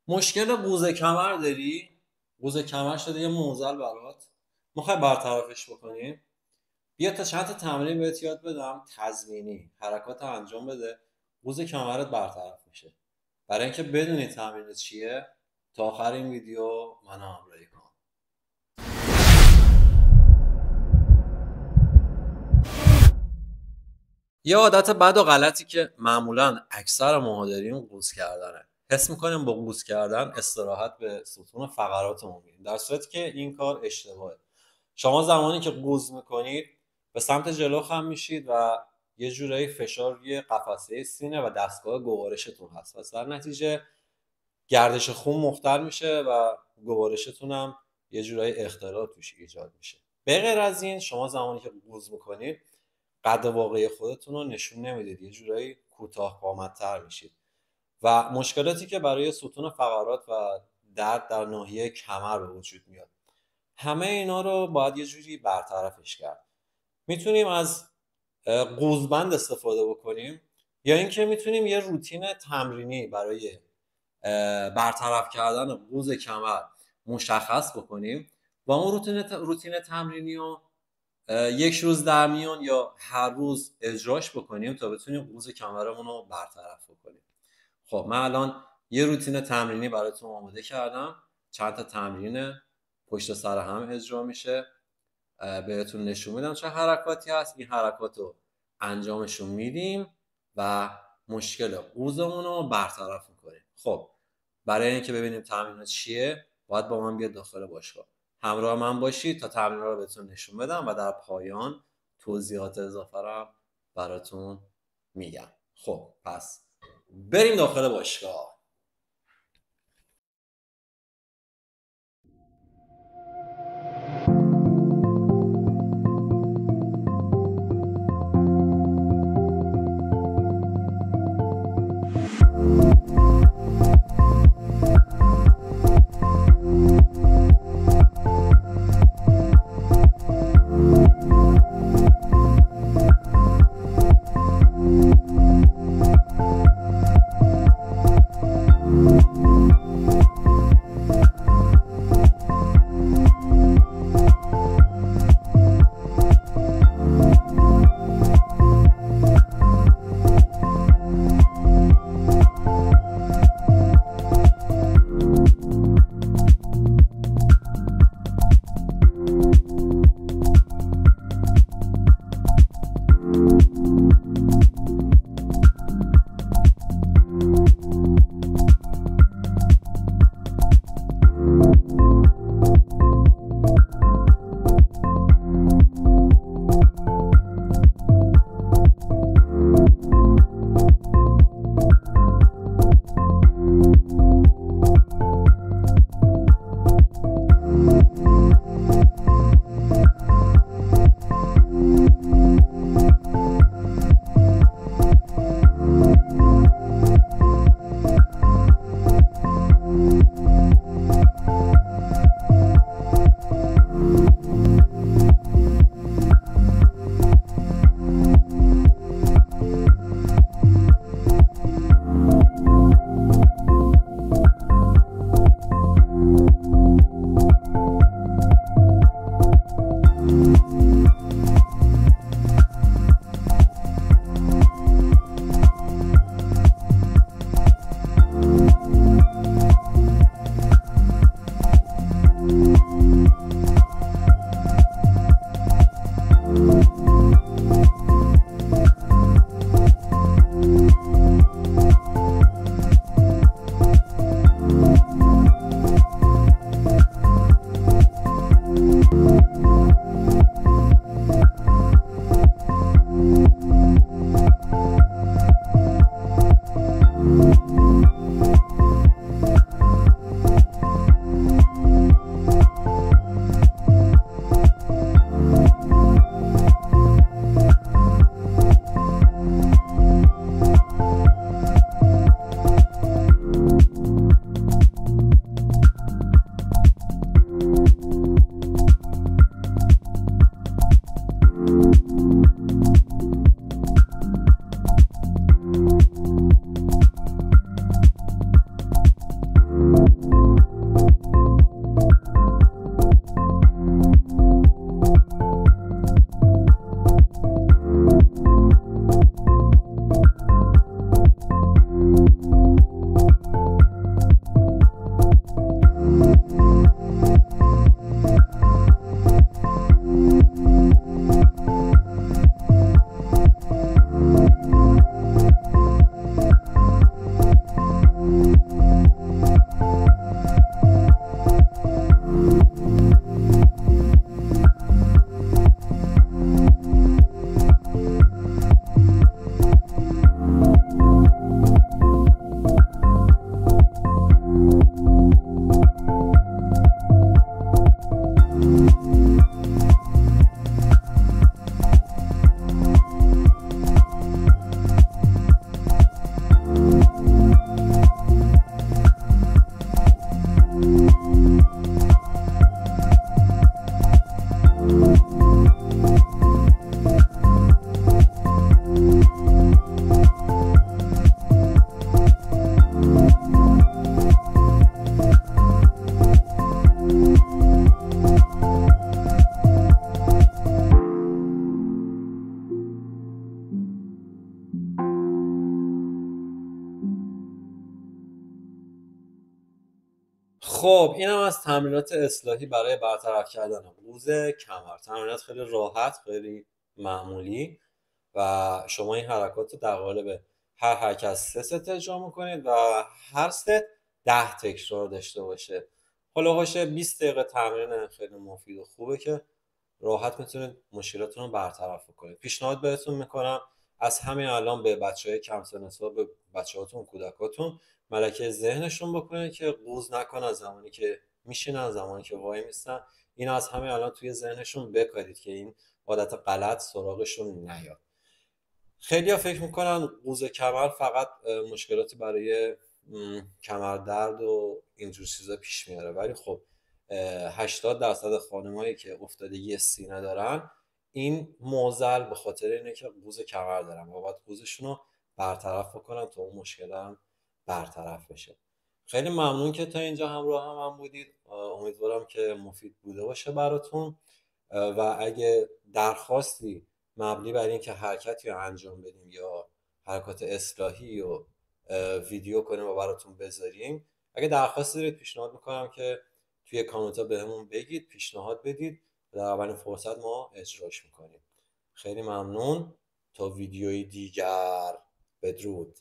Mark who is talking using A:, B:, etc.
A: مشکل قوز کمر داری؟ قوز کمر شده یه معضل برات. میخوای برطرفش بکنی؟ بیا تا چند تا تمرین بهت یاد بدم تضمینی حرکات انجام بده. قوز کمرت برطرف میشه. برای اینکه بدونی تمرین چیه تا آخر این ویدیو منو همراهی کن. یه عادت بد و غلطی که معمولا اکثر ماها داریم قوز کردنه. حس میکنیم با قوز کردن استراحت به ستون فقراتمون میدیم، در صورتی که این کار اشتباهه. شما زمانی که قوز میکنید به سمت جلو خم میشید و یه جورایی فشار روی قفسه سینه و دستگاه گوارشتون هست و در نتیجه گردش خون مختل میشه و گوارشتون هم یه جورایی اختلال توش ایجاد میشه. به غیر از این شما زمانی که قوز میکنید قد واقعی خودتون رو نشون نمیدید، یه جورایی کوتاه قامت‌تر میشید و مشکلاتی که برای ستون فقرات و درد در ناحیه کمر به وجود میاد، همه اینا رو باید یه جوری برطرفش کرد. میتونیم از قوزبند استفاده بکنیم یا اینکه میتونیم یه روتین تمرینی برای برطرف کردن قوز کمر مشخص بکنیم و اون روتین تمرینی رو یک روز در میان یا هر روز اجراش بکنیم تا بتونیم قوز کمرمون رو برطرف بکنیم. خب من الان یه روتین تمرینی براتون آماده کردم، چند تا تمرین پشت سر هم اجرا میشه، بهتون نشون میدم چه حرکاتی هست. این حرکات رو انجامشون میدیم و مشکل قوزمون رو برطرف میکنیم. خب برای اینکه ببینیم تمرین چیه باید با من بیاد داخل باشگاه، همراه من باشید تا تمرین رو بهتون نشون بدم و در پایان توضیحات اضافه رو براتون میگم. خب پس بریم داخل باشگاه. خب اینم از تمرینات اصلاحی برای برطرف کردن قوز کمر. تمرینات خیلی راحت، خیلی معمولی و شما این حرکات رو در قالب هر حرکت 3 ست اجرا میکنید و هر ست 10 تکرار داشته باشه. هولوحاش 20 دقیقه تمرین خیلی مفید و خوبه که راحت میتونید مشکلاتتون رو برطرف کنید. پیشنهاد بهتون میکنم از همین الان به بچهای کم سن و سال، به بچه‌هاتون، کودکاتون ملکه ذهنشون بکنید که قوز نکنن زمانی که میشینن، زمانی که وای میستن. این از همین الان توی ذهنشون بکارید که این عادت غلط سراغشون نیاد. خیلی‌ها فکر میکنن قوز کمر فقط مشکلاتی برای کمر درد و اینجور چیزا پیش میاره، ولی خب 80% خانمایی که افتادگی سینه دارن این معضل به خاطر اینه که قوز کمر دارن و باید قوزشون رو برطرف بکنن تا اون مشکل هم برطرف بشه. خیلی ممنون که تا اینجا همراه هم بودید. امیدوارم که مفید بوده باشه براتون و اگه درخواستی مبنی بر این که حرکتی رو انجام بدیم یا حرکات اصلاحی و ویدیو کنیم و براتون بذاریم، اگه درخواستی دارید پیشنهاد میکنم که توی کامنت ها بهمون بگید، پیشنهاد بدید و در اولین فرصت ما اجراش میکنیم. خیلی ممنون. تا ویدیوی دیگر، بدرود.